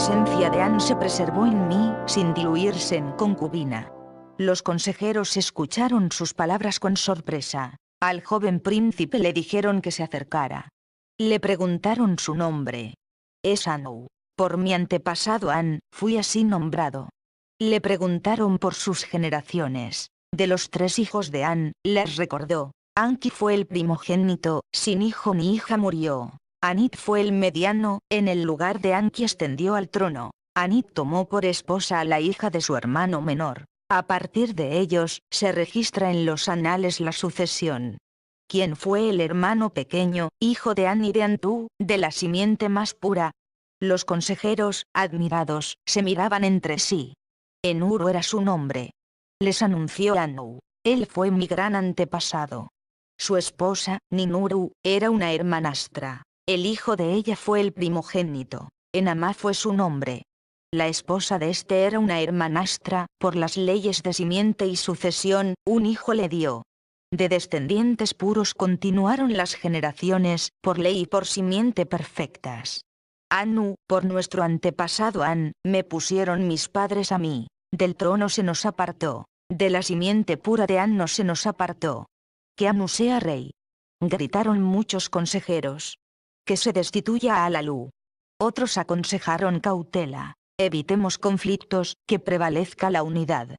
esencia de An se preservó en mí, sin diluirse en concubina. Los consejeros escucharon sus palabras con sorpresa. Al joven príncipe le dijeron que se acercara. Le preguntaron su nombre. Es Anu. Por mi antepasado An, fui así nombrado. Le preguntaron por sus generaciones. De los 3 hijos de An, les recordó. Anki fue el primogénito, sin hijo ni hija murió. Anit fue el mediano, en el lugar de Anki ascendió al trono. Anit tomó por esposa a la hija de su hermano menor. A partir de ellos, se registra en los anales la sucesión. ¿Quién fue el hermano pequeño, hijo de An y de Antu, de la simiente más pura? Los consejeros, admirados, se miraban entre sí. Enuru era su nombre. Les anunció Anu. Él fue mi gran antepasado. Su esposa, Ninuru, era una hermanastra. El hijo de ella fue el primogénito. Enama fue su nombre. La esposa de este era una hermanastra, por las leyes de simiente y sucesión, un hijo le dio. De descendientes puros continuaron las generaciones, por ley y por simiente perfectas. Anu, por nuestro antepasado An, me pusieron mis padres a mí. Del trono se nos apartó. De la simiente pura de An no se nos apartó. Que Anu sea rey. Gritaron muchos consejeros. Que se destituya a Alalu. Otros aconsejaron cautela. Evitemos conflictos, que prevalezca la unidad.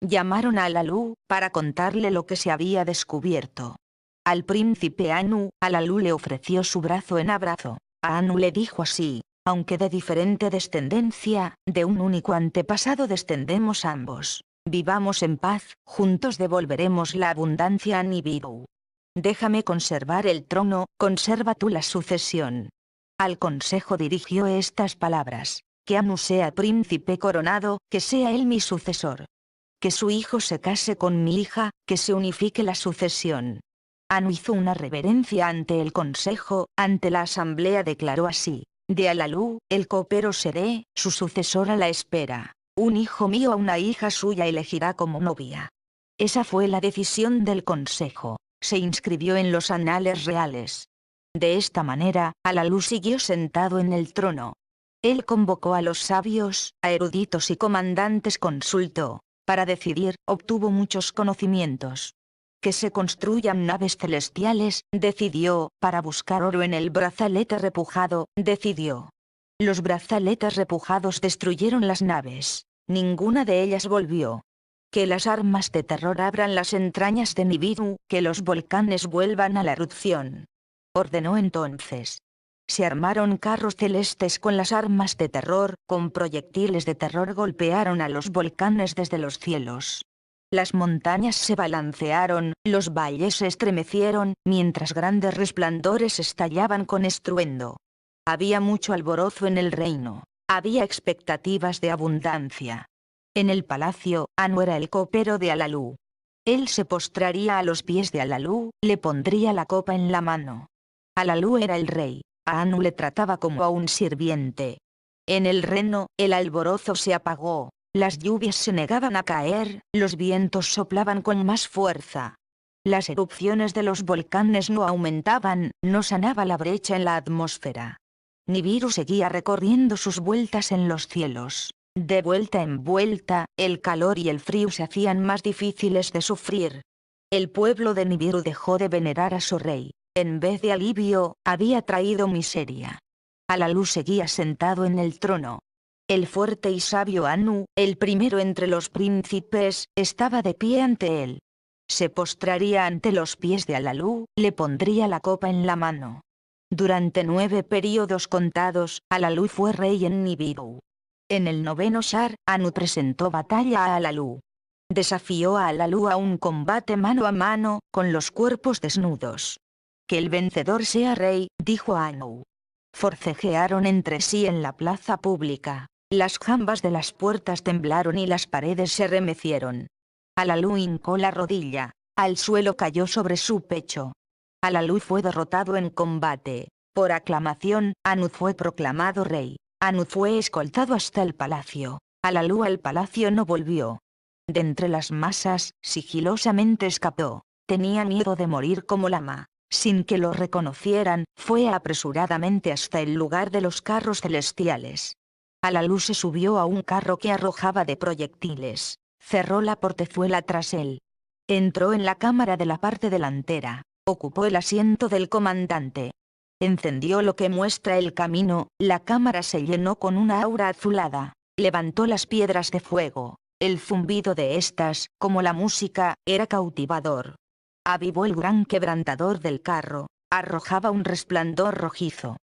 Llamaron a Alalu, para contarle lo que se había descubierto. Al príncipe Anu, Alalu le ofreció su brazo en abrazo. A Anu le dijo así: aunque de diferente descendencia, de un único antepasado descendemos ambos. Vivamos en paz, juntos devolveremos la abundancia a Nibiru. Déjame conservar el trono, conserva tú la sucesión. Al consejo dirigió estas palabras: que Anu sea príncipe coronado, que sea él mi sucesor. Que su hijo se case con mi hija, que se unifique la sucesión. Anu hizo una reverencia ante el consejo, ante la asamblea declaró así: de Alalu, el copero seré, su sucesor a la espera. Un hijo mío a una hija suya elegirá como novia. Esa fue la decisión del consejo. Se inscribió en los anales reales. De esta manera, Alalu siguió sentado en el trono. Él convocó a los sabios, a eruditos y comandantes consultó. Para decidir, obtuvo muchos conocimientos. Que se construyan naves celestiales, decidió. Para buscar oro en el brazalete repujado, decidió. Los brazaletes repujados destruyeron las naves. Ninguna de ellas volvió. Que las armas de terror abran las entrañas de Nibiru, que los volcanes vuelvan a la erupción. Ordenó entonces. Se armaron carros celestes con las armas de terror, con proyectiles de terror golpearon a los volcanes desde los cielos. Las montañas se balancearon, los valles se estremecieron, mientras grandes resplandores estallaban con estruendo. Había mucho alborozo en el reino. Había expectativas de abundancia. En el palacio, Anu era el copero de Alalu. Él se postraría a los pies de Alalu, le pondría la copa en la mano. Alalu era el rey. A Anu le trataba como a un sirviente. En el reino, el alborozo se apagó. Las lluvias se negaban a caer, los vientos soplaban con más fuerza. Las erupciones de los volcanes no aumentaban, no sanaba la brecha en la atmósfera. Nibiru seguía recorriendo sus vueltas en los cielos. De vuelta en vuelta, el calor y el frío se hacían más difíciles de sufrir. El pueblo de Nibiru dejó de venerar a su rey. En vez de alivio, había traído miseria. Alalu seguía sentado en el trono. El fuerte y sabio Anu, el primero entre los príncipes, estaba de pie ante él. Se postraría ante los pies de Alalu, le pondría la copa en la mano. Durante 9 períodos contados, Alalu fue rey en Nibiru. En el 9º Shar, Anu presentó batalla a Alalu. Desafió a Alalu a un combate mano a mano, con los cuerpos desnudos. Que el vencedor sea rey, dijo Anu. Forcejearon entre sí en la plaza pública. Las jambas de las puertas temblaron y las paredes se remecieron. Alalu hincó la rodilla. Al suelo cayó sobre su pecho. Alalu fue derrotado en combate. Por aclamación, Anu fue proclamado rey. Anu fue escoltado hasta el palacio. Alalu al palacio no volvió. De entre las masas, sigilosamente escapó. Tenía miedo de morir como lama. Sin que lo reconocieran, fue apresuradamente hasta el lugar de los carros celestiales. Alalú se subió a un carro que arrojaba de proyectiles, cerró la portezuela tras él. Entró en la cámara de la parte delantera, ocupó el asiento del comandante. Encendió lo que muestra el camino, la cámara se llenó con una aura azulada. Levantó las piedras de fuego. El zumbido de estas, como la música, era cautivador. Avivó el gran quebrantador del carro, arrojaba un resplandor rojizo.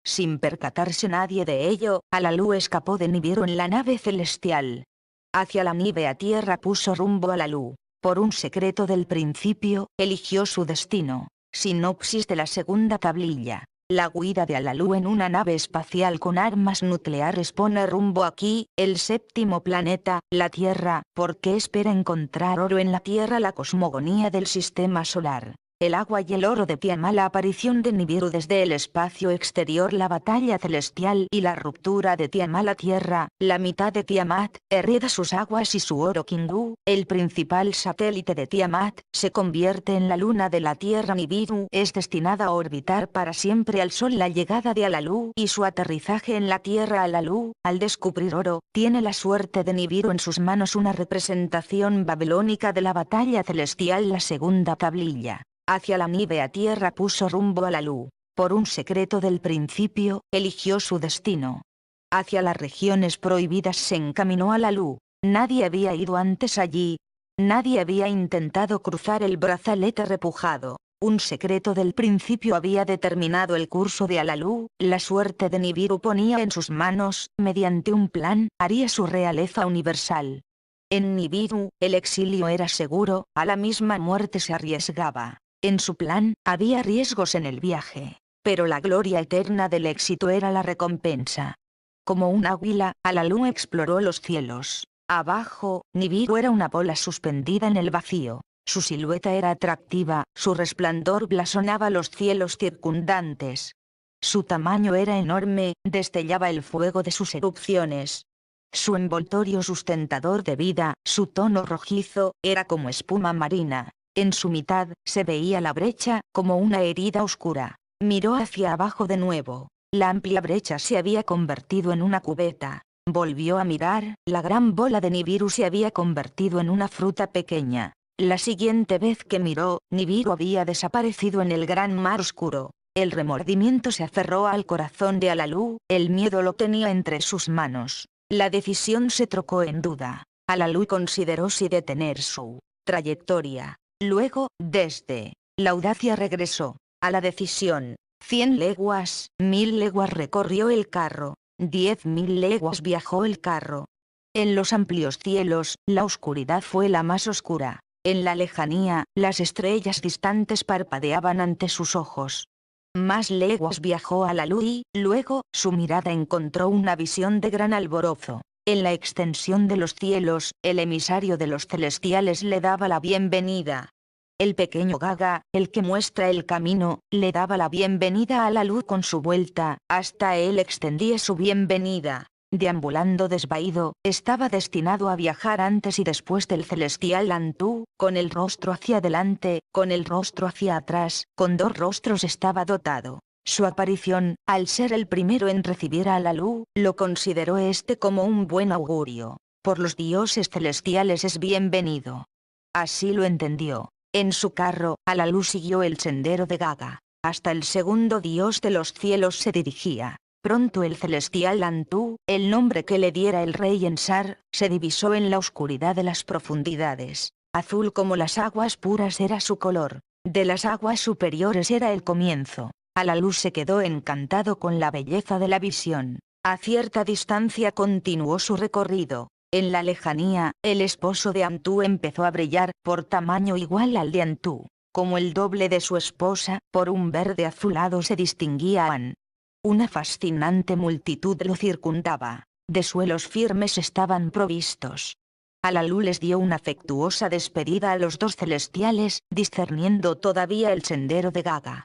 Sin percatarse nadie de ello, Alalú escapó de Nibiru en la nave celestial. Hacia la nívea tierra puso rumbo Alalú. Por un secreto del principio, eligió su destino. Sinopsis de la segunda tablilla. La huida de Alalú en una nave espacial con armas nucleares pone rumbo aquí, el séptimo planeta, la Tierra, porque espera encontrar oro en la Tierra, la cosmogonía del sistema solar. El agua y el oro de Tiamat, la aparición de Nibiru desde el espacio exterior, la batalla celestial y la ruptura de Tiamat. La Tierra, la mitad de Tiamat, hereda sus aguas y su oro. Kingu, el principal satélite de Tiamat, se convierte en la luna de la Tierra. Nibiru es destinada a orbitar para siempre al Sol. La llegada de Alalú y su aterrizaje en la Tierra. Alalú, al descubrir oro, tiene la suerte de Nibiru en sus manos, una representación babilónica de la batalla celestial. La segunda tablilla. Hacia la nívea tierra puso rumbo Alalú. Por un secreto del principio, eligió su destino. Hacia las regiones prohibidas se encaminó Alalú. Nadie había ido antes allí. Nadie había intentado cruzar el brazalete repujado. Un secreto del principio había determinado el curso de Alalú. La suerte de Nibiru ponía en sus manos, mediante un plan, haría su realeza universal. En Nibiru, el exilio era seguro, a la misma muerte se arriesgaba. En su plan, había riesgos en el viaje, pero la gloria eterna del éxito era la recompensa. Como un águila, Alalú exploró los cielos. Abajo, Nibiru era una bola suspendida en el vacío. Su silueta era atractiva, su resplandor blasonaba los cielos circundantes. Su tamaño era enorme, destellaba el fuego de sus erupciones. Su envoltorio sustentador de vida, su tono rojizo, era como espuma marina. En su mitad, se veía la brecha, como una herida oscura. Miró hacia abajo de nuevo. La amplia brecha se había convertido en una cubeta. Volvió a mirar, la gran bola de Nibiru se había convertido en una fruta pequeña. La siguiente vez que miró, Nibiru había desaparecido en el gran mar oscuro. El remordimiento se aferró al corazón de Alalú, el miedo lo tenía entre sus manos. La decisión se trocó en duda. Alalú consideró si detener su trayectoria. Luego, desde la audacia regresó a la decisión. 100 leguas, 1000 leguas recorrió el carro, 10.000 leguas viajó el carro. En los amplios cielos, la oscuridad fue la más oscura. En la lejanía, las estrellas distantes parpadeaban ante sus ojos. Más leguas viajó Alalú y, luego, su mirada encontró una visión de gran alborozo. En la extensión de los cielos, el emisario de los celestiales le daba la bienvenida. El pequeño Gaga, el que muestra el camino, le daba la bienvenida a Alalú con su vuelta, hasta él extendía su bienvenida. Deambulando desvaído, estaba destinado a viajar antes y después del celestial Antú, con el rostro hacia adelante, con el rostro hacia atrás, con dos rostros estaba dotado. Su aparición, al ser el primero en recibir a Alalú, lo consideró como un buen augurio. Por los dioses celestiales es bienvenido. Así lo entendió. En su carro, Alalú siguió el sendero de Gaga. Hasta el segundo dios de los cielos se dirigía. Pronto el celestial Antú, el nombre que le diera el rey Ensar, se divisó en la oscuridad de las profundidades. Azul como las aguas puras era su color. De las aguas superiores era el comienzo. Alalú se quedó encantado con la belleza de la visión. A cierta distancia continuó su recorrido. En la lejanía, el esposo de Antú empezó a brillar, por tamaño igual al de Antú. Como el doble de su esposa, por un verde azulado se distinguía An. Una fascinante multitud lo circundaba. De suelos firmes estaban provistos. Alalú les dio una afectuosa despedida a los dos celestiales, discerniendo todavía el sendero de Gaga.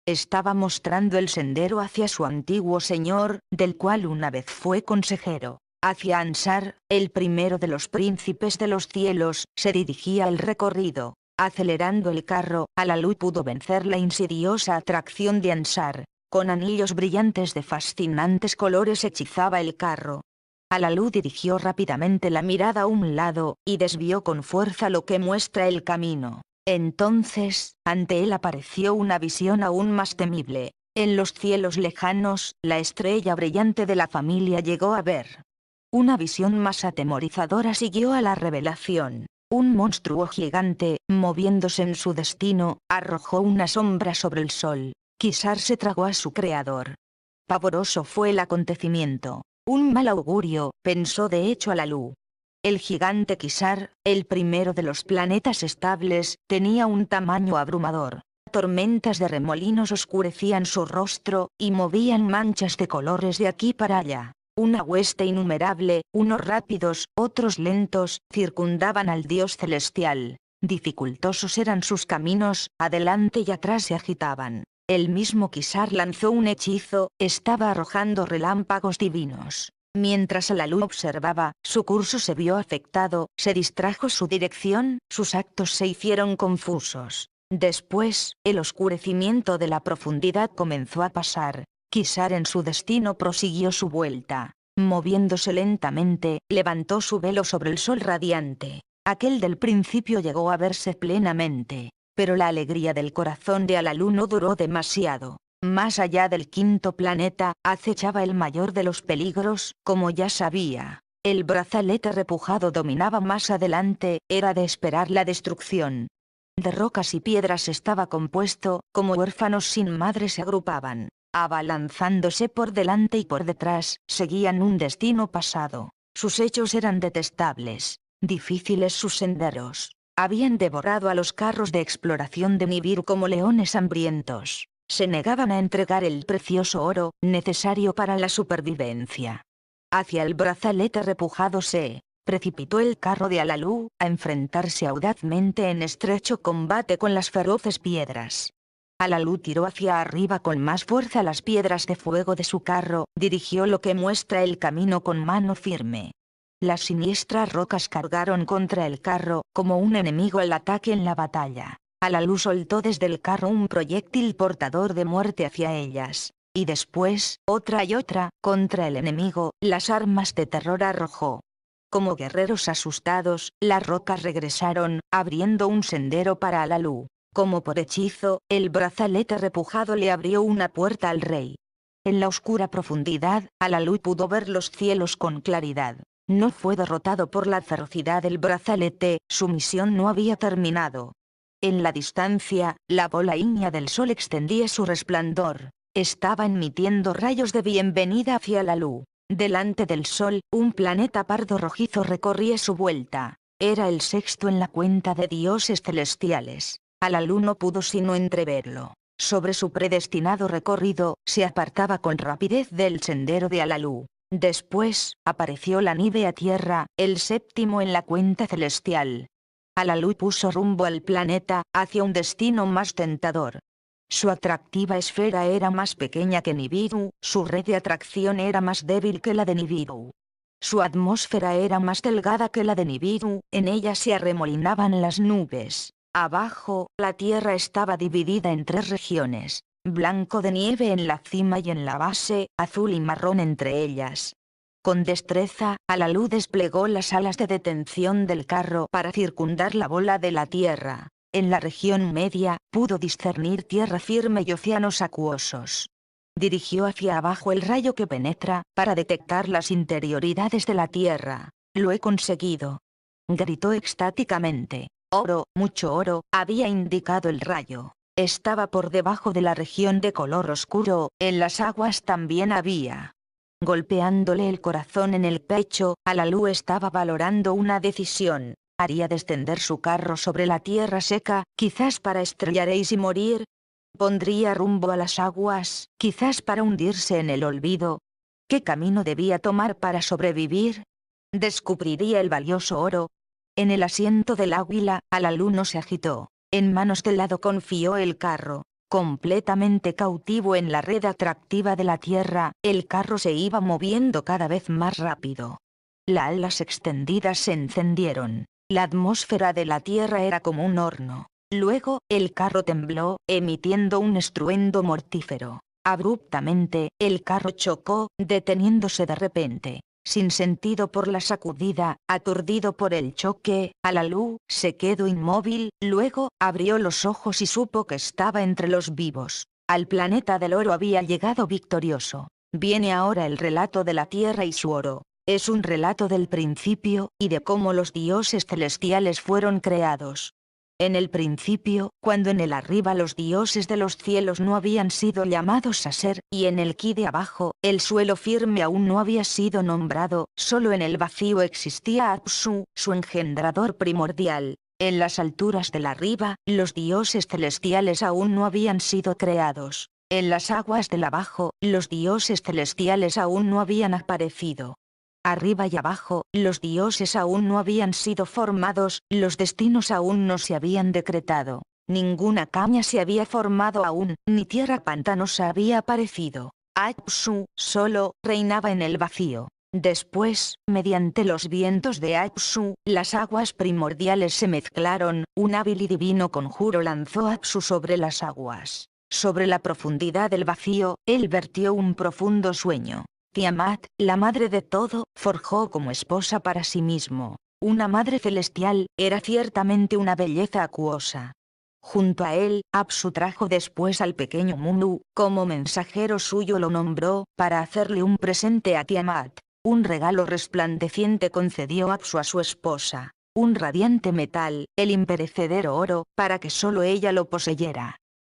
Estaba mostrando el sendero hacia su antiguo señor, del cual una vez fue consejero. Hacia Ansar, el primero de los príncipes de los cielos, se dirigía el recorrido. Acelerando el carro, Alalú pudo vencer la insidiosa atracción de Ansar. Con anillos brillantes de fascinantes colores hechizaba el carro. Alalú dirigió rápidamente la mirada a un lado, y desvió con fuerza lo que muestra el camino. Entonces, ante él apareció una visión aún más temible. En los cielos lejanos, la estrella brillante de la familia llegó a ver. Una visión más atemorizadora siguió a la revelación. Un monstruo gigante, moviéndose en su destino, arrojó una sombra sobre el sol. Kisar se tragó a su creador. Pavoroso fue el acontecimiento. Un mal augurio, pensó de hecho Alalú. El gigante Kisar, el primero de los planetas estables, tenía un tamaño abrumador. Tormentas de remolinos oscurecían su rostro, y movían manchas de colores de aquí para allá. Una hueste innumerable, unos rápidos, otros lentos, circundaban al dios celestial. Dificultosos eran sus caminos, adelante y atrás se agitaban. El mismo Kisar lanzó un hechizo, estaba arrojando relámpagos divinos. Mientras Alalú observaba, su curso se vio afectado, se distrajo su dirección, sus actos se hicieron confusos. Después, el oscurecimiento de la profundidad comenzó a pasar. Kisar en su destino prosiguió su vuelta. Moviéndose lentamente, levantó su velo sobre el sol radiante. Aquel del principio llegó a verse plenamente. Pero la alegría del corazón de Alalú no duró demasiado. Más allá del quinto planeta, acechaba el mayor de los peligros, como ya sabía. El brazalete repujado dominaba más adelante, era de esperar la destrucción. De rocas y piedras estaba compuesto, como huérfanos sin madre se agrupaban. Abalanzándose por delante y por detrás, seguían un destino pasado. Sus hechos eran detestables, difíciles sus senderos. Habían devorado a los carros de exploración de Nibiru como leones hambrientos. Se negaban a entregar el precioso oro, necesario para la supervivencia. Hacia el brazalete repujado se precipitó el carro de Alalú, a enfrentarse audazmente en estrecho combate con las feroces piedras. Alalú tiró hacia arriba con más fuerza las piedras de fuego de su carro, dirigió lo que muestra el camino con mano firme. Las siniestras rocas cargaron contra el carro, como un enemigo al ataque en la batalla. Alalú soltó desde el carro un proyectil portador de muerte hacia ellas. Y después, otra y otra, contra el enemigo, las armas de terror arrojó. Como guerreros asustados, las rocas regresaron, abriendo un sendero para Alalú. Como por hechizo, el brazalete repujado le abrió una puerta al rey. En la oscura profundidad, Alalú pudo ver los cielos con claridad. No fue derrotado por la ferocidad del brazalete, su misión no había terminado. En la distancia, la bola ígnea del sol extendía su resplandor. Estaba emitiendo rayos de bienvenida hacia Alalú. Delante del sol, un planeta pardo rojizo recorría su vuelta. Era el sexto en la cuenta de dioses celestiales. Alalú no pudo sino entreverlo. Sobre su predestinado recorrido, se apartaba con rapidez del sendero de Alalú. Después, apareció la nieve a tierra, el séptimo en la cuenta celestial. Alalú puso rumbo al planeta, hacia un destino más tentador. Su atractiva esfera era más pequeña que Nibiru, su red de atracción era más débil que la de Nibiru. Su atmósfera era más delgada que la de Nibiru, en ella se arremolinaban las nubes. Abajo, la tierra estaba dividida en tres regiones. Blanco de nieve en la cima y en la base, azul y marrón entre ellas. Con destreza, Alalú desplegó las alas de detención del carro para circundar la bola de la tierra. En la región media, pudo discernir tierra firme y océanos acuosos. Dirigió hacia abajo el rayo que penetra, para detectar las interioridades de la tierra. Lo he conseguido. Gritó extáticamente. Oro, mucho oro, había indicado el rayo. Estaba por debajo de la región de color oscuro, en las aguas también había. Golpeándole el corazón en el pecho, Alalú estaba valorando una decisión. ¿Haría descender su carro sobre la tierra seca, quizás para estrellaréis y morir? ¿Pondría rumbo a las aguas, quizás para hundirse en el olvido? ¿Qué camino debía tomar para sobrevivir? ¿Descubriría el valioso oro? En el asiento del águila, Alalú no se agitó. En manos del lado confió el carro. Completamente cautivo en la red atractiva de la tierra, el carro se iba moviendo cada vez más rápido. Las alas extendidas se encendieron. La atmósfera de la tierra era como un horno. Luego, el carro tembló, emitiendo un estruendo mortífero. Abruptamente, el carro chocó, deteniéndose de repente. sin sentido por la sacudida, aturdido por el choque, Alalú se quedó inmóvil, luego abrió los ojos y supo que estaba entre los vivos. Al planeta del oro había llegado victorioso. Viene ahora el relato de la tierra y su oro. Es un relato del principio, y de cómo los dioses celestiales fueron creados. En el principio, cuando en el arriba los dioses de los cielos no habían sido llamados a ser, y en el ki de abajo, el suelo firme aún no había sido nombrado, solo en el vacío existía Apsu, su engendrador primordial. En las alturas del arriba, los dioses celestiales aún no habían sido creados. En las aguas del abajo, los dioses celestiales aún no habían aparecido. Arriba y abajo, los dioses aún no habían sido formados, los destinos aún no se habían decretado. Ninguna caña se había formado aún, ni tierra pantanosa había aparecido. Apsu, solo, reinaba en el vacío. Después, mediante los vientos de Apsu, las aguas primordiales se mezclaron, un hábil y divino conjuro lanzó Apsu sobre las aguas. Sobre la profundidad del vacío, él vertió un profundo sueño. Tiamat, la madre de todo, forjó como esposa para sí mismo. Una madre celestial, era ciertamente una belleza acuosa. Junto a él, Apsu trajo después al pequeño Munu, como mensajero suyo lo nombró, para hacerle un presente a Tiamat. Un regalo resplandeciente concedió Apsu a su esposa. Un radiante metal, el imperecedero oro, para que solo ella lo poseyera.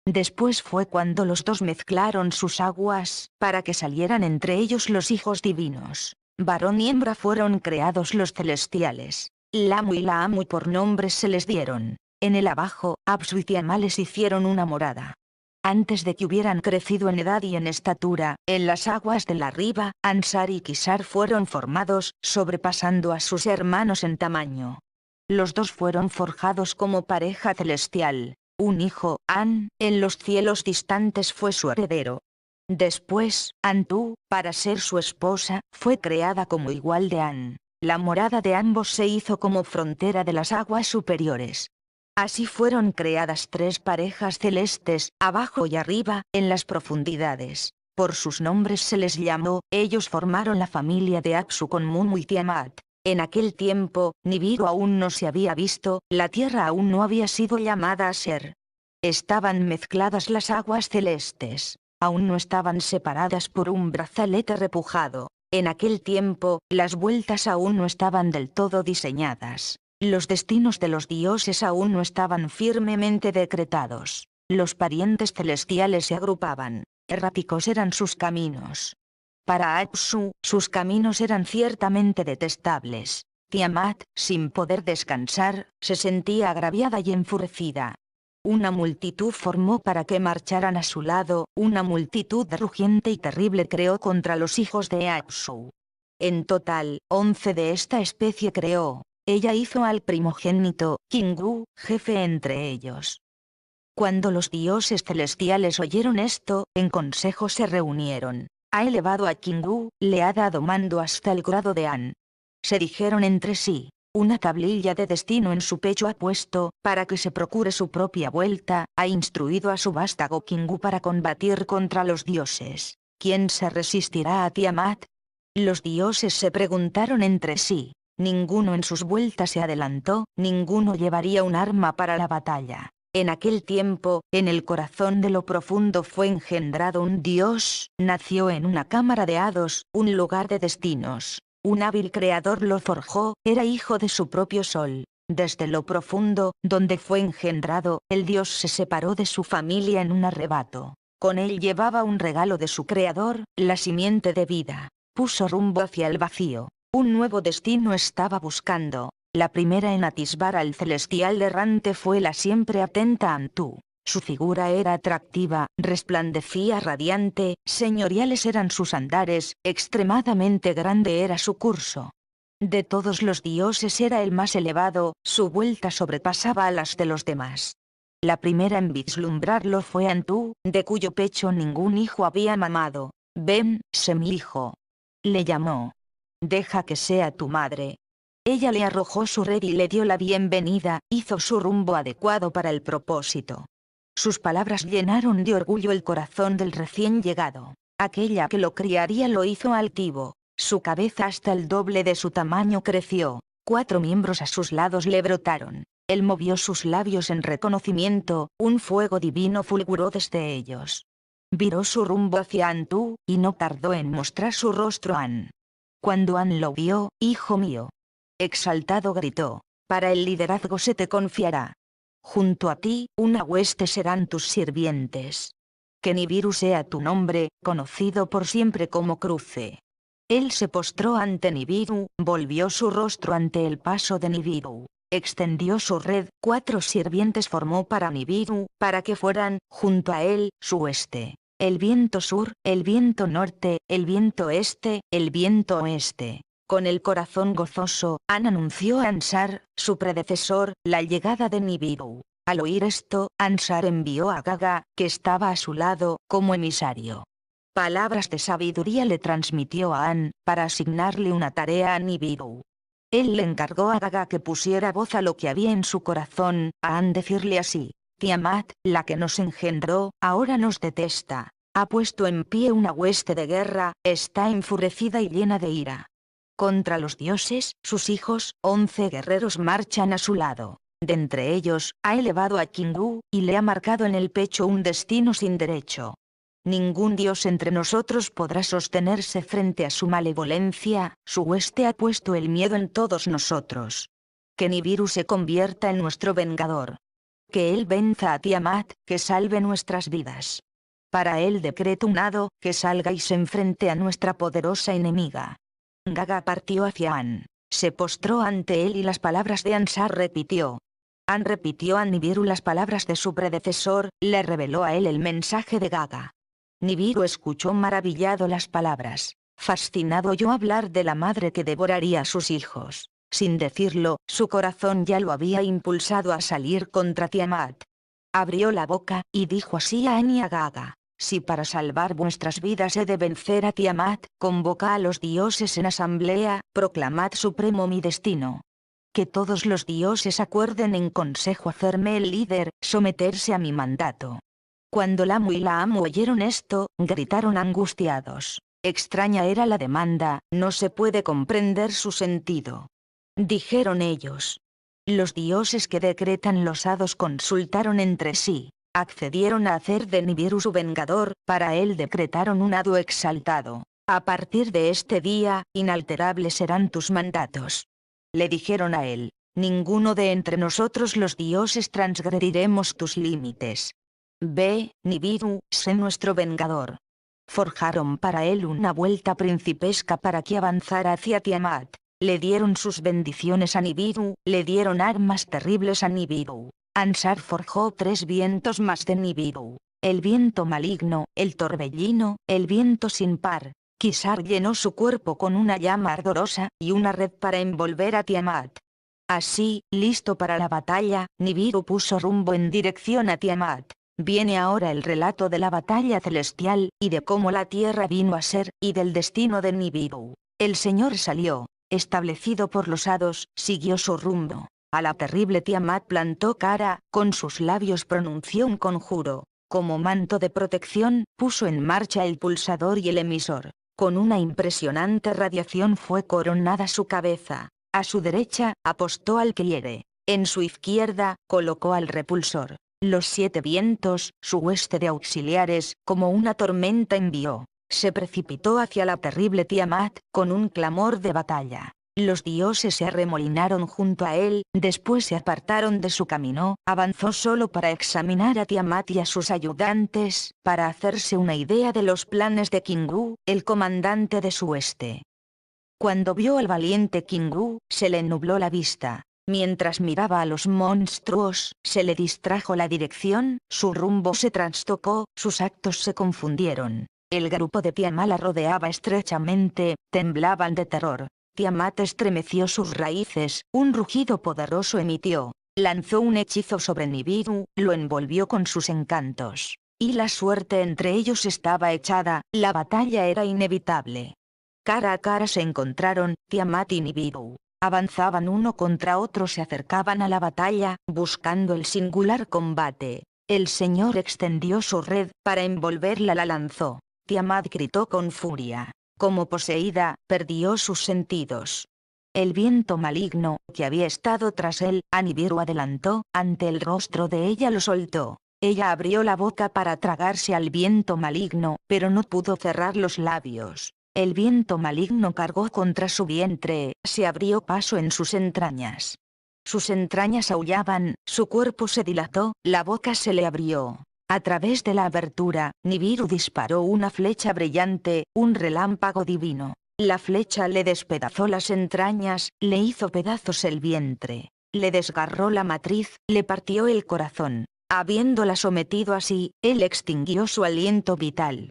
Después fue cuando los dos mezclaron sus aguas, para que salieran entre ellos los hijos divinos. Varón y hembra fueron creados los celestiales. Lamu y Laamu por nombres se les dieron. En el abajo, Apsu y Tiamat les hicieron una morada. Antes de que hubieran crecido en edad y en estatura, en las aguas del arriba, Ansar y Kisar fueron formados, sobrepasando a sus hermanos en tamaño. Los dos fueron forjados como pareja celestial. Un hijo, An, en los cielos distantes fue su heredero. Después, Antu, para ser su esposa, fue creada como igual de An. La morada de ambos se hizo como frontera de las aguas superiores. Así fueron creadas tres parejas celestes, abajo y arriba, en las profundidades. Por sus nombres se les llamó, ellos formaron la familia de Apsu con Munu y Tiamat. En aquel tiempo, Nibiru aún no se había visto, la tierra aún no había sido llamada a ser. Estaban mezcladas las aguas celestes, aún no estaban separadas por un brazalete repujado. En aquel tiempo, las vueltas aún no estaban del todo diseñadas. Los destinos de los dioses aún no estaban firmemente decretados. Los parientes celestiales se agrupaban. Erráticos eran sus caminos. Para Apsu, sus caminos eran ciertamente detestables. Tiamat, sin poder descansar, se sentía agraviada y enfurecida. Una multitud formó para que marcharan a su lado, una multitud rugiente y terrible creó contra los hijos de Apsu. En total, 11 de esta especie creó. Ella hizo al primogénito, Kingu, jefe entre ellos. Cuando los dioses celestiales oyeron esto, en consejo se reunieron. Ha elevado a Kingu, le ha dado mando hasta el grado de An. Se dijeron entre sí, una tablilla de destino en su pecho ha puesto, para que se procure su propia vuelta, ha instruido a su vástago Kingu para combatir contra los dioses. ¿Quién se resistirá a Tiamat? Los dioses se preguntaron entre sí. Ninguno en sus vueltas se adelantó, ninguno llevaría un arma para la batalla. En aquel tiempo, en el corazón de lo profundo fue engendrado un dios, nació en una cámara de hados, un lugar de destinos. Un hábil creador lo forjó, era hijo de su propio sol. Desde lo profundo, donde fue engendrado, el dios se separó de su familia en un arrebato. Con él llevaba un regalo de su creador, la simiente de vida. Puso rumbo hacia el vacío. Un nuevo destino estaba buscando. La primera en atisbar al celestial errante fue la siempre atenta Antu. Su figura era atractiva, resplandecía radiante, señoriales eran sus andares, extremadamente grande era su curso. De todos los dioses era el más elevado, su vuelta sobrepasaba a las de los demás. La primera en vislumbrarlo fue Antu, de cuyo pecho ningún hijo había mamado. Ven, sé mi hijo. Le llamó. Deja que sea tu madre. Ella le arrojó su red y le dio la bienvenida, hizo su rumbo adecuado para el propósito. Sus palabras llenaron de orgullo el corazón del recién llegado. Aquella que lo criaría lo hizo altivo. Su cabeza hasta el doble de su tamaño creció, 4 miembros a sus lados le brotaron. Él movió sus labios en reconocimiento, un fuego divino fulguró desde ellos. Viró su rumbo hacia Antú, y no tardó en mostrar su rostro a An. Cuando An lo vio, hijo mío, exaltado gritó, para el liderazgo se te confiará. Junto a ti, una hueste serán tus sirvientes. Que Nibiru sea tu nombre, conocido por siempre como Cruce. Él se postró ante Nibiru, volvió su rostro ante el paso de Nibiru, extendió su red, 4 sirvientes formó para Nibiru, para que fueran, junto a él, su hueste. El viento sur, el viento norte, el viento este, el viento oeste. Con el corazón gozoso, An anunció a Ansar, su predecesor, la llegada de Nibiru. Al oír esto, Ansar envió a Gaga, que estaba a su lado, como emisario. Palabras de sabiduría le transmitió a An, para asignarle una tarea a Nibiru. Él le encargó a Gaga que pusiera voz a lo que había en su corazón, a An decirle así: Tiamat, la que nos engendró, ahora nos detesta. Ha puesto en pie una hueste de guerra, está enfurecida y llena de ira. Contra los dioses, sus hijos, 11 guerreros marchan a su lado. De entre ellos, ha elevado a Kingu, y le ha marcado en el pecho un destino sin derecho. Ningún dios entre nosotros podrá sostenerse frente a su malevolencia, su hueste ha puesto el miedo en todos nosotros. Que Nibiru se convierta en nuestro vengador. Que él venza a Tiamat, que salve nuestras vidas. Para él decreto un hado, que salga y se enfrente a nuestra poderosa enemiga. Gaga partió hacia An. Se postró ante él y las palabras de Ansar repitió. An repitió a Nibiru las palabras de su predecesor, le reveló a él el mensaje de Gaga. Nibiru escuchó maravillado las palabras. Fascinado oyó hablar de la madre que devoraría a sus hijos. Sin decirlo, su corazón ya lo había impulsado a salir contra Tiamat. Abrió la boca, y dijo así a An y a Gaga. Si para salvar vuestras vidas he de vencer a Tiamat, convoca a los dioses en asamblea, proclamad supremo mi destino. Que todos los dioses acuerden en consejo hacerme el líder, someterse a mi mandato. Cuando Lamu y Laamu oyeron esto, gritaron angustiados. Extraña era la demanda, no se puede comprender su sentido. Dijeron ellos. Los dioses que decretan los hados consultaron entre sí. Accedieron a hacer de Nibiru su vengador, para él decretaron un hado exaltado. A partir de este día, inalterables serán tus mandatos. Le dijeron a él, ninguno de entre nosotros los dioses transgrediremos tus límites. Ve, Nibiru, sé nuestro vengador. Forjaron para él una vuelta principesca para que avanzara hacia Tiamat. Le dieron sus bendiciones a Nibiru, le dieron armas terribles a Nibiru. Ansar forjó 3 vientos más de Nibiru. El viento maligno, el torbellino, el viento sin par. Kisar llenó su cuerpo con una llama ardorosa, y una red para envolver a Tiamat. Así, listo para la batalla, Nibiru puso rumbo en dirección a Tiamat. Viene ahora el relato de la batalla celestial, y de cómo la tierra vino a ser, y del destino de Nibiru. El Señor salió, establecido por los hados, siguió su rumbo. A la terrible Tiamat plantó cara, con sus labios pronunció un conjuro. Como manto de protección, puso en marcha el pulsador y el emisor. Con una impresionante radiación fue coronada su cabeza. A su derecha, apostó al Kyrie. En su izquierda, colocó al repulsor. Los 7 vientos, su hueste de auxiliares, como una tormenta envió. Se precipitó hacia la terrible Tiamat, con un clamor de batalla. Los dioses se arremolinaron junto a él, después se apartaron de su camino, avanzó solo para examinar a Tiamat y a sus ayudantes, para hacerse una idea de los planes de Kingu, el comandante de su hueste. Cuando vio al valiente Kingu, se le nubló la vista. Mientras miraba a los monstruos, se le distrajo la dirección, su rumbo se trastocó, sus actos se confundieron. El grupo de Tiamat la rodeaba estrechamente, temblaban de terror. Tiamat estremeció sus raíces, un rugido poderoso emitió. Lanzó un hechizo sobre Nibiru, lo envolvió con sus encantos. Y la suerte entre ellos estaba echada, la batalla era inevitable. Cara a cara se encontraron, Tiamat y Nibiru. Avanzaban uno contra otro, se acercaban a la batalla, buscando el singular combate. El Señor extendió su red, para envolverla la lanzó. Tiamat gritó con furia. Como poseída, perdió sus sentidos. El viento maligno, que había estado tras él, a Nibiru adelantó, ante el rostro de ella lo soltó. Ella abrió la boca para tragarse al viento maligno, pero no pudo cerrar los labios. El viento maligno cargó contra su vientre, se abrió paso en sus entrañas. Sus entrañas aullaban, su cuerpo se dilató, la boca se le abrió. A través de la abertura, Nibiru disparó una flecha brillante, un relámpago divino. La flecha le despedazó las entrañas, le hizo pedazos el vientre, le desgarró la matriz, le partió el corazón. Habiéndola sometido así, él extinguió su aliento vital.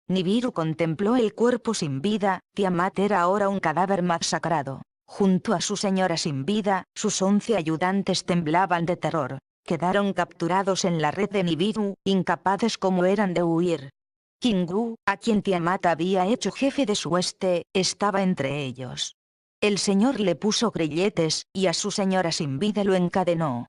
Nibiru contempló el cuerpo sin vida, Tiamat era ahora un cadáver masacrado. Junto a su señora sin vida, sus 11 ayudantes temblaban de terror. Quedaron capturados en la red de Nibiru, incapaces como eran de huir. Kingu, a quien Tiamat había hecho jefe de su hueste, estaba entre ellos. El señor le puso grilletes, y a su señora sin vida lo encadenó.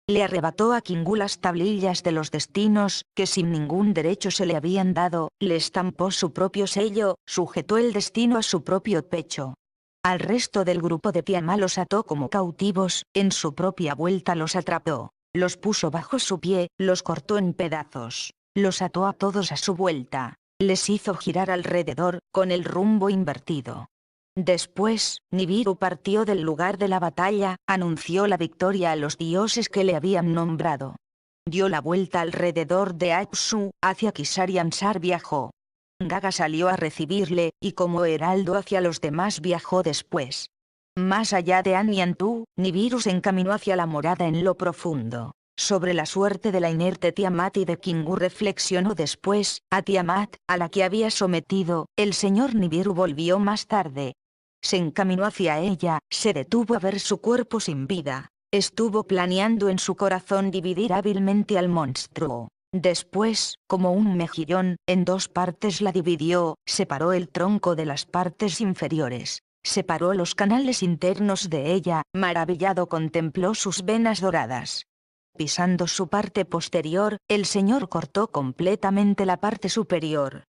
Le arrebató a Kingu las tablillas de los destinos, que sin ningún derecho se le habían dado, le estampó su propio sello, sujetó el destino a su propio pecho. Al resto del grupo de Tiamat los ató como cautivos, en su propia vuelta los atrapó, los puso bajo su pie, los cortó en pedazos, los ató a todos a su vuelta, les hizo girar alrededor, con el rumbo invertido. Después, Nibiru partió del lugar de la batalla, anunció la victoria a los dioses que le habían nombrado. Dio la vuelta alrededor de Apsu, hacia Kisariansar viajó. Gaga salió a recibirle, y como heraldo hacia los demás viajó después. Más allá de Aniantu, Nibiru se encaminó hacia la morada en lo profundo. Sobre la suerte de la inerte Tiamat y de Kingu reflexionó después. A Tiamat, a la que había sometido, el señor Nibiru volvió más tarde. Se encaminó hacia ella, se detuvo a ver su cuerpo sin vida. Estuvo planeando en su corazón dividir hábilmente al monstruo. Después, como un mejillón, en 2 partes la dividió, separó el tronco de las partes inferiores. Separó los canales internos de ella, maravillado contempló sus venas doradas. Pisando su parte posterior, el señor cortó completamente la parte superior.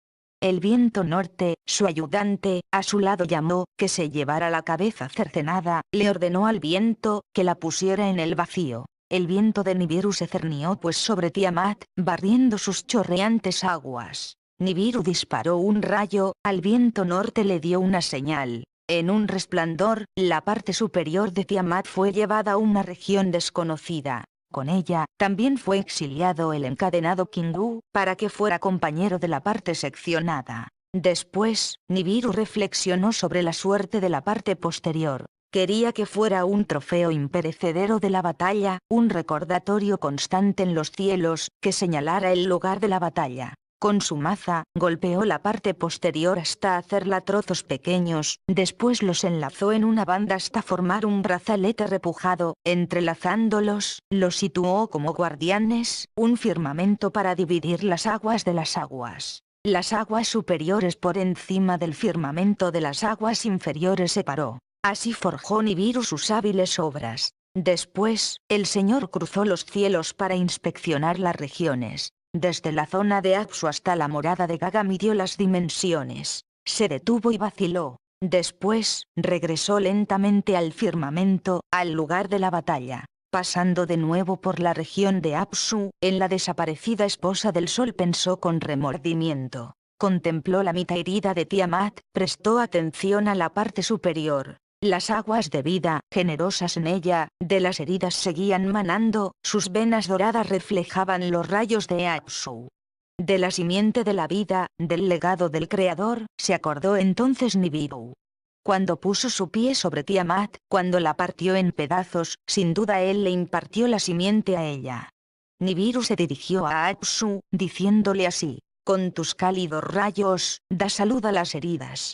El viento norte, su ayudante, a su lado llamó, que se llevara la cabeza cercenada, le ordenó al viento, que la pusiera en el vacío. El viento de Nibiru se cernió pues sobre Tiamat, barriendo sus chorreantes aguas. Nibiru disparó un rayo, al viento norte le dio una señal. En un resplandor, la parte superior de Tiamat fue llevada a una región desconocida. Con ella, también fue exiliado el encadenado Kingu, para que fuera compañero de la parte seccionada. Después, Nibiru reflexionó sobre la suerte de la parte posterior. Quería que fuera un trofeo imperecedero de la batalla, un recordatorio constante en los cielos, que señalara el lugar de la batalla. Con su maza, golpeó la parte posterior hasta hacerla trozos pequeños, después los enlazó en una banda hasta formar un brazalete repujado, entrelazándolos, los situó como guardianes, un firmamento para dividir las aguas de las aguas. Las aguas superiores por encima del firmamento de las aguas inferiores separó. Así forjó Nibiru sus hábiles obras. Después, el señor cruzó los cielos para inspeccionar las regiones. Desde la zona de Apsu hasta la morada de Gaga midió las dimensiones. Se detuvo y vaciló. Después, regresó lentamente al firmamento, al lugar de la batalla. Pasando de nuevo por la región de Apsu, en la desaparecida esposa del sol pensó con remordimiento. Contempló la mitad herida de Tiamat, prestó atención a la parte superior. Las aguas de vida, generosas en ella, de las heridas seguían manando, sus venas doradas reflejaban los rayos de Apsu. De la simiente de la vida, del legado del Creador, se acordó entonces Nibiru. Cuando puso su pie sobre Tiamat, cuando la partió en pedazos, sin duda él le impartió la simiente a ella. Nibiru se dirigió a Apsu, diciéndole así: con tus cálidos rayos, da salud a las heridas.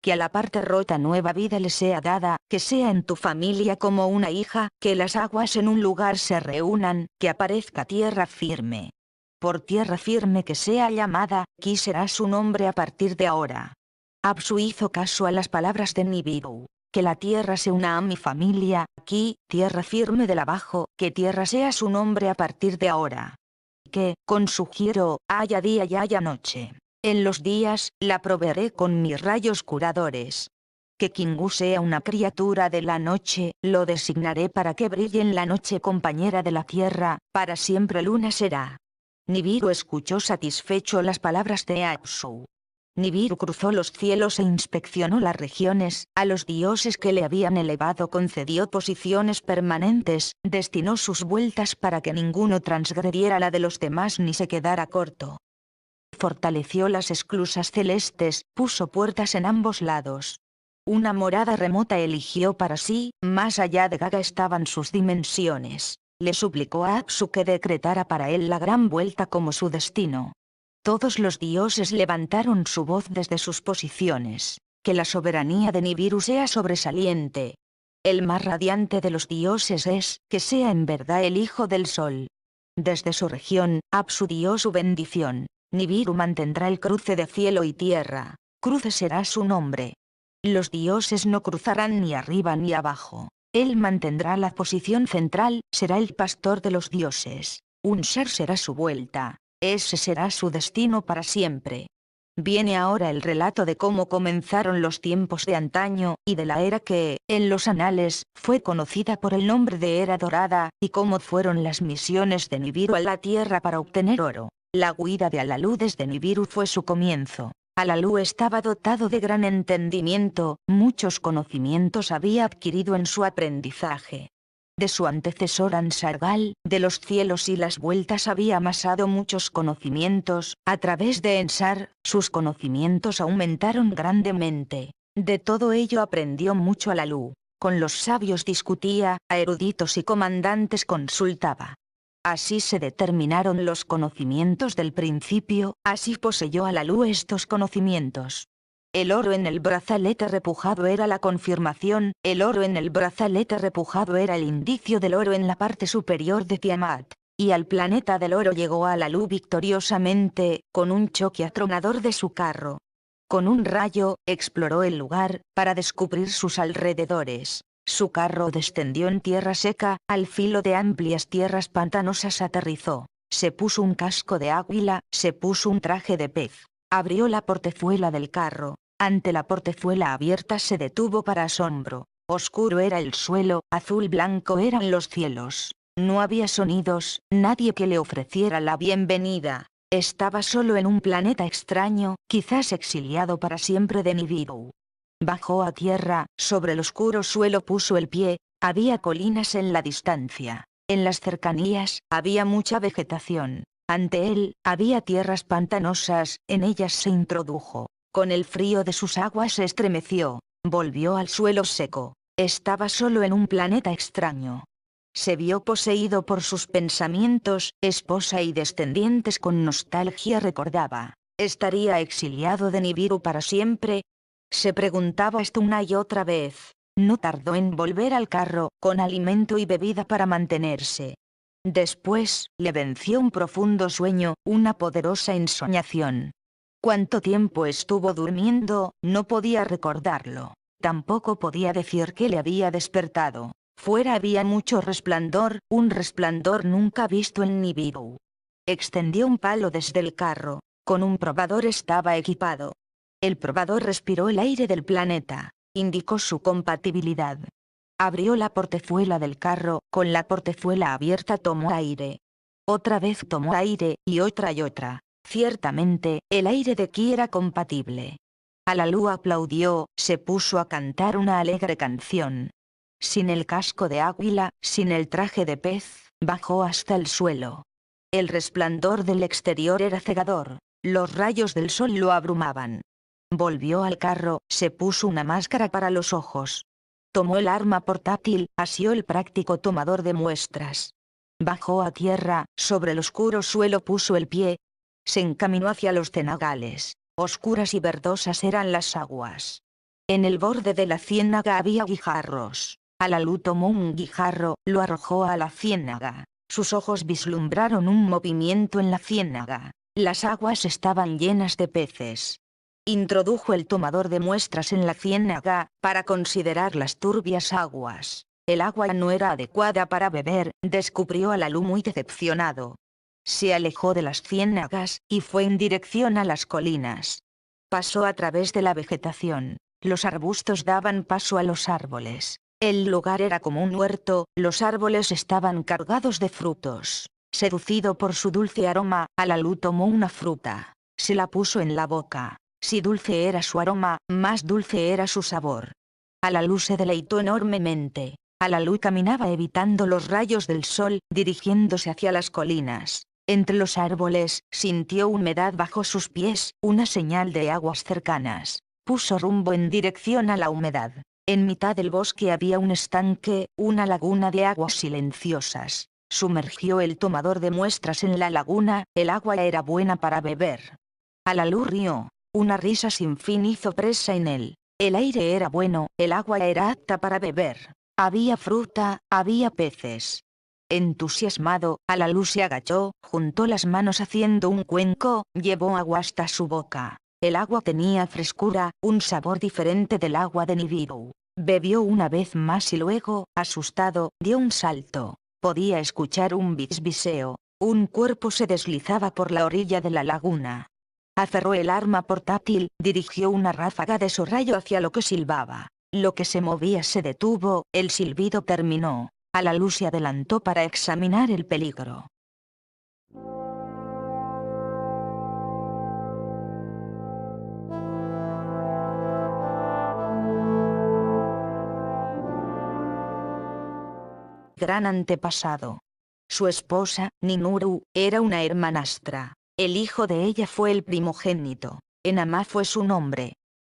Que a la parte rota nueva vida le sea dada, que sea en tu familia como una hija, que las aguas en un lugar se reúnan, que aparezca tierra firme. Por tierra firme que sea llamada, Ki será su nombre a partir de ahora. Apsu hizo caso a las palabras de Nibiru. Que la tierra se una a mi familia, Ki, tierra firme del abajo, que tierra sea su nombre a partir de ahora. Que, con su giro, haya día y haya noche. En los días, la proveeré con mis rayos curadores. Que Kingu sea una criatura de la noche, lo designaré para que brille en la noche compañera de la tierra, para siempre luna será. Nibiru escuchó satisfecho las palabras de Apsu. Nibiru cruzó los cielos e inspeccionó las regiones, a los dioses que le habían elevado concedió posiciones permanentes, destinó sus vueltas para que ninguno transgrediera la de los demás ni se quedara corto. Fortaleció las esclusas celestes, puso puertas en ambos lados. Una morada remota eligió para sí, más allá de Gaga estaban sus dimensiones. Le suplicó a Apsu que decretara para él la gran vuelta como su destino. Todos los dioses levantaron su voz desde sus posiciones. Que la soberanía de Nibiru sea sobresaliente. El más radiante de los dioses es, que sea en verdad el hijo del sol. Desde su región, Apsu dio su bendición. Nibiru mantendrá el cruce de cielo y tierra. Cruce será su nombre. Los dioses no cruzarán ni arriba ni abajo. Él mantendrá la posición central, será el pastor de los dioses. Un ser será su vuelta. Ese será su destino para siempre. Viene ahora el relato de cómo comenzaron los tiempos de antaño, y de la era que, en los anales, fue conocida por el nombre de Era Dorada, y cómo fueron las misiones de Nibiru a la tierra para obtener oro. La huida de Alalú desde Nibiru fue su comienzo. Alalú estaba dotado de gran entendimiento, muchos conocimientos había adquirido en su aprendizaje. De su antecesor Ansargal, de los cielos y las vueltas había amasado muchos conocimientos, a través de Ensar, sus conocimientos aumentaron grandemente. De todo ello aprendió mucho Alalú. Con los sabios discutía, a eruditos y comandantes consultaba. Así se determinaron los conocimientos del principio, así poseyó Alalú estos conocimientos. El oro en el brazalete repujado era la confirmación, el oro en el brazalete repujado era el indicio del oro en la parte superior de Tiamat. Y al planeta del oro llegó Alalú victoriosamente, con un choque atronador de su carro. Con un rayo, exploró el lugar, para descubrir sus alrededores. Su carro descendió en tierra seca, al filo de amplias tierras pantanosas aterrizó. Se puso un casco de águila, se puso un traje de pez. Abrió la portezuela del carro. Ante la portezuela abierta se detuvo para asombro. Oscuro era el suelo, azul blanco eran los cielos. No había sonidos, nadie que le ofreciera la bienvenida. Estaba solo en un planeta extraño, quizás exiliado para siempre de Nibiru. Bajó a tierra, sobre el oscuro suelo puso el pie, había colinas en la distancia. En las cercanías, había mucha vegetación. Ante él, había tierras pantanosas, en ellas se introdujo. Con el frío de sus aguas se estremeció, volvió al suelo seco. Estaba solo en un planeta extraño. Se vio poseído por sus pensamientos, esposa y descendientes con nostalgia recordaba. ¿Estaría exiliado de Nibiru para siempre? Se preguntaba esto una y otra vez. No tardó en volver al carro, con alimento y bebida para mantenerse. Después, le venció un profundo sueño, una poderosa ensoñación. Cuánto tiempo estuvo durmiendo, no podía recordarlo. Tampoco podía decir qué le había despertado. Fuera había mucho resplandor, un resplandor nunca visto en Nibiru. Extendió un palo desde el carro. Con un probador estaba equipado. El probador respiró el aire del planeta. Indicó su compatibilidad. Abrió la portezuela del carro, con la portezuela abierta tomó aire. Otra vez tomó aire, y otra y otra. Ciertamente, el aire de aquí era compatible. Alalú aplaudió, se puso a cantar una alegre canción. Sin el casco de águila, sin el traje de pez, bajó hasta el suelo. El resplandor del exterior era cegador, los rayos del sol lo abrumaban. Volvió al carro, se puso una máscara para los ojos. Tomó el arma portátil, asió el práctico tomador de muestras. Bajó a tierra, sobre el oscuro suelo puso el pie. Se encaminó hacia los cenagales. Oscuras y verdosas eran las aguas. En el borde de la ciénaga había guijarros. Alalú tomó un guijarro, lo arrojó a la ciénaga. Sus ojos vislumbraron un movimiento en la ciénaga. Las aguas estaban llenas de peces. Introdujo el tomador de muestras en la ciénaga, para considerar las turbias aguas. El agua no era adecuada para beber, descubrió Alalú muy decepcionado. Se alejó de las ciénagas, y fue en dirección a las colinas. Pasó a través de la vegetación. Los arbustos daban paso a los árboles. El lugar era como un huerto, los árboles estaban cargados de frutos. Seducido por su dulce aroma, Alalú tomó una fruta. Se la puso en la boca. Si dulce era su aroma, más dulce era su sabor. Alalú se deleitó enormemente. Alalú caminaba evitando los rayos del sol, dirigiéndose hacia las colinas. Entre los árboles, sintió humedad bajo sus pies, una señal de aguas cercanas. Puso rumbo en dirección a la humedad. En mitad del bosque había un estanque, una laguna de aguas silenciosas. Sumergió el tomador de muestras en la laguna, el agua era buena para beber. Alalú rió. Una risa sin fin hizo presa en él. El aire era bueno, el agua era apta para beber. Había fruta, había peces. Entusiasmado, Alalú se agachó, juntó las manos haciendo un cuenco, llevó agua hasta su boca. El agua tenía frescura, un sabor diferente del agua de Nibiru. Bebió una vez más y luego, asustado, dio un salto. Podía escuchar un bisbiseo. Un cuerpo se deslizaba por la orilla de la laguna. Aferró el arma portátil, dirigió una ráfaga de su rayo hacia lo que silbaba. Lo que se movía se detuvo, el silbido terminó. Alalú se adelantó para examinar el peligro. Gran antepasado. Su esposa, Ninuru, era una hermanastra. El hijo de ella fue el primogénito. Enama fue su nombre.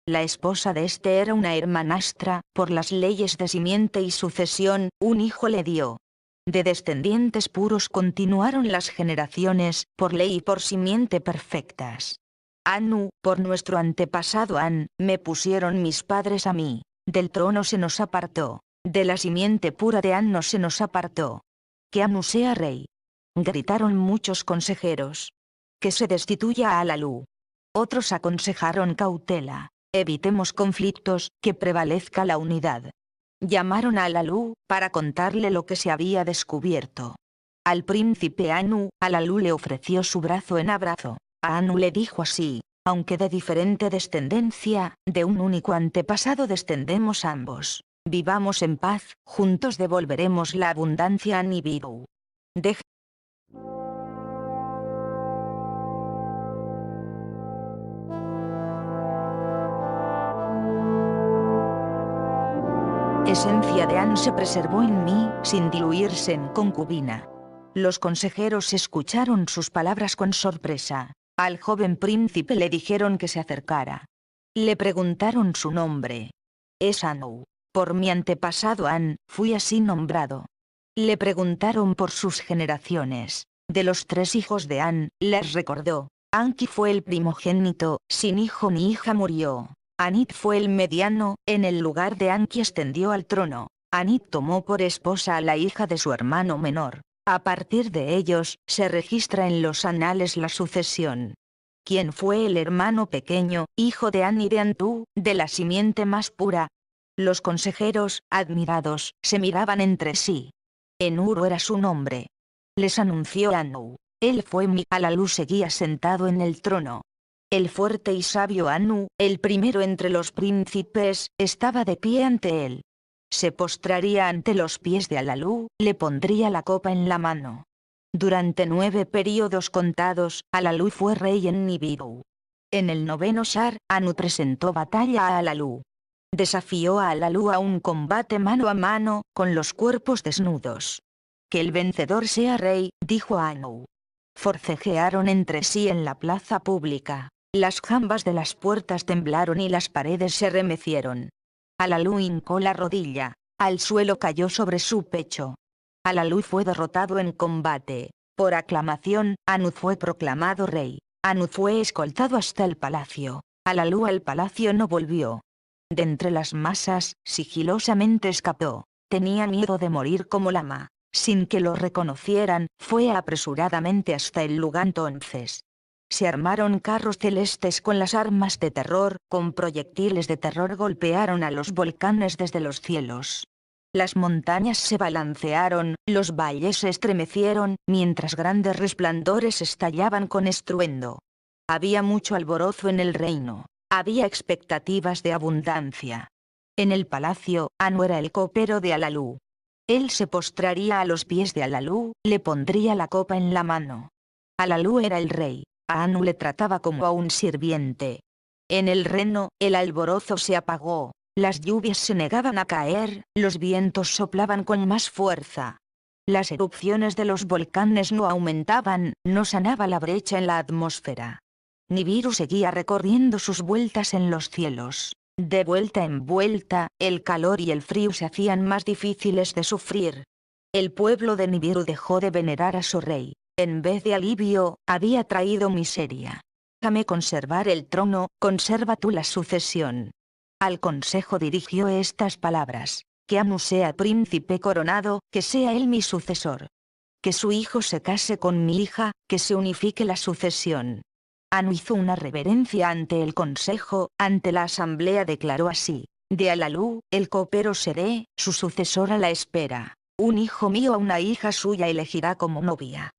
La esposa de este era una hermanastra, por las leyes de simiente y sucesión, un hijo le dio. De descendientes puros continuaron las generaciones, por ley y por simiente perfectas. Anu, por nuestro antepasado An, me pusieron mis padres a mí. Del trono se nos apartó. De la simiente pura de An no se nos apartó. Que Anu sea rey. Gritaron muchos consejeros. Que se destituya a Alalú. Otros aconsejaron cautela. Evitemos conflictos, que prevalezca la unidad. Llamaron a Alalú, para contarle lo que se había descubierto. Al príncipe Anu, Alalú le ofreció su brazo en abrazo. A Anu le dijo así: aunque de diferente descendencia, de un único antepasado descendemos ambos. Vivamos en paz, juntos devolveremos la abundancia a Nibiru. Esencia de An se preservó en mí, sin diluirse en concubina. Los consejeros escucharon sus palabras con sorpresa. Al joven príncipe le dijeron que se acercara. Le preguntaron su nombre. Es Anu. Por mi antepasado An, fui así nombrado. Le preguntaron por sus generaciones. De los 3 hijos de An, les recordó. Anki fue el primogénito, sin hijo ni hija murió. Anit fue el mediano, en el lugar de Anki ascendió al trono. Anit tomó por esposa a la hija de su hermano menor. A partir de ellos, se registra en los anales la sucesión. ¿Quién fue el hermano pequeño, hijo de An y de Antú, de la simiente más pura? Los consejeros, admirados, se miraban entre sí. Enuru era su nombre. Les anunció Anu. Él fue mi. Alalú seguía sentado en el trono. El fuerte y sabio Anu, el primero entre los príncipes, estaba de pie ante él. Se postraría ante los pies de Alalú, le pondría la copa en la mano. Durante 9 períodos contados, Alalú fue rey en Nibiru. En el 9º Shar, Anu presentó batalla a Alalú. Desafió a Alalú a un combate mano a mano, con los cuerpos desnudos. Que el vencedor sea rey, dijo Anu. Forcejearon entre sí en la plaza pública. Las jambas de las puertas temblaron y las paredes se remecieron. Alalú hincó la rodilla. Al suelo cayó sobre su pecho. Alalú fue derrotado en combate. Por aclamación, Anu fue proclamado rey. Anu fue escoltado hasta el palacio. Alalú al palacio no volvió. De entre las masas, sigilosamente escapó. Tenía miedo de morir como lama. Sin que lo reconocieran, fue apresuradamente hasta el lugar. Entonces se armaron carros celestes con las armas de terror, con proyectiles de terror golpearon a los volcanes desde los cielos. Las montañas se balancearon, los valles se estremecieron, mientras grandes resplandores estallaban con estruendo. Había mucho alborozo en el reino. Había expectativas de abundancia. En el palacio, Anu era el copero de Alalú. Él se postraría a los pies de Alalú, le pondría la copa en la mano. Alalú era el rey. A Anu le trataba como a un sirviente. En el reino, el alborozo se apagó. Las lluvias se negaban a caer, los vientos soplaban con más fuerza. Las erupciones de los volcanes no aumentaban, no sanaba la brecha en la atmósfera. Nibiru seguía recorriendo sus vueltas en los cielos. De vuelta en vuelta, el calor y el frío se hacían más difíciles de sufrir. El pueblo de Nibiru dejó de venerar a su rey. En vez de alivio, había traído miseria. Déjame conservar el trono, conserva tú la sucesión. Al consejo dirigió estas palabras: que Anu sea príncipe coronado, que sea él mi sucesor. Que su hijo se case con mi hija, que se unifique la sucesión. Anu hizo una reverencia ante el consejo, ante la asamblea declaró así: de Alalú, el copero seré, su sucesor a la espera. Un hijo mío a una hija suya elegirá como novia.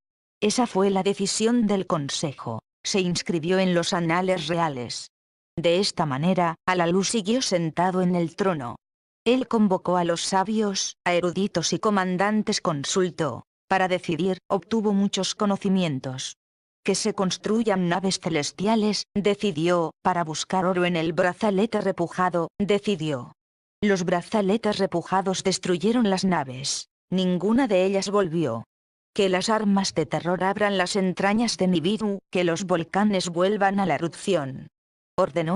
Esa fue la decisión del consejo. Se inscribió en los anales reales. De esta manera, Alalú siguió sentado en el trono. Él convocó a los sabios, a eruditos y comandantes, consultó. Para decidir, obtuvo muchos conocimientos. Que se construyan naves celestiales, decidió. Para buscar oro en el brazalete repujado, decidió. Los brazaletes repujados destruyeron las naves. Ninguna de ellas volvió. Que las armas de terror abran las entrañas de Nibiru, que los volcanes vuelvan a la erupción. Ordenó